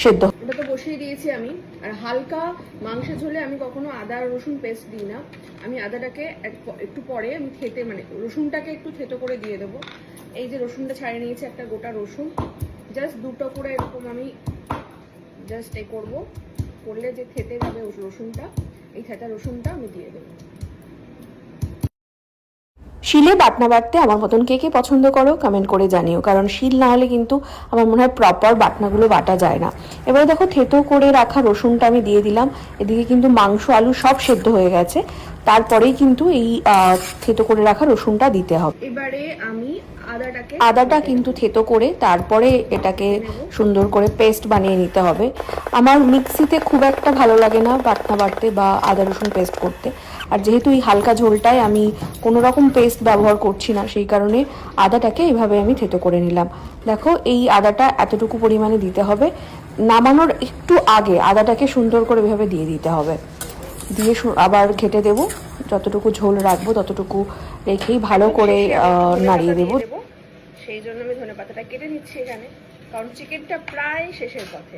সেদ্ধ। ওটা তো বসিয়ে দিয়েছি আমি। আর হালকা মাংসের ঝোলে আমি কখনো আদা রসুন পেস্ট দিই না। আমি আদাটাকে একটু পরে আমি থেতে মানে রসুনটাকে একটু থেতো করে দিয়ে দেবো। এই যে রসুনটা ছাড়িয়ে নিয়েছি, একটা গোটা রসুন জাস্ট দুটো করে এরকম আমি জাস্ট করবো, করলে যে থেতে যাবে রসুনটা, এই থেতা রসুনটা আমি দিয়ে দেবো। শিলে বাটনা বাটতে আমার মতন কে কে পছন্দ করো কমেন্ট করে জানিও, কারণ শিল না হলে কিন্তু আমার মনে হয় প্রপার বাটনাগুলো বাটা যায় না। এবারে দেখো থেতো করে রাখা রসুনটা আমি দিয়ে দিলাম। এদিকে কিন্তু মাংস আলু সব সেদ্ধ হয়ে গেছে, তারপরেই কিন্তু এই থেতো করে রাখা রসুনটা দিতে হবে। এবারে আমি আদাটা কিন্তু থেতো করে তারপরে এটাকে সুন্দর করে পেস্ট বানিয়ে নিতে হবে। আমার মিক্সিতে খুব একটা ভালো লাগে না বাটনা বাটতে বা আদা রসুন পেস্ট করতে, আর যেহেতু এই হালকা ঝোলটায় আমি কোনো রকম পেস্ট ব্যবহার করছি না, সেই কারণে আদাটাকে এইভাবে আমি থেতো করে নিলাম। দেখো এই আদাটা এতটুকু পরিমাণে দিতে হবে, নামানোর একটু আগে আদাটাকে সুন্দর করে এভাবে দিয়ে দিতে হবে। দিয়ে আবার ঘেটে দেবো, যতটুকু ঝোল রাখবো ততটুকু রেখেই ভালো করে নাড়িয়ে দেবো। সেই জন্য আমি ধনেপাতাটা কেটে নিচ্ছি এখানে, কারণ চিকেনটা প্রায় শেষের পথে।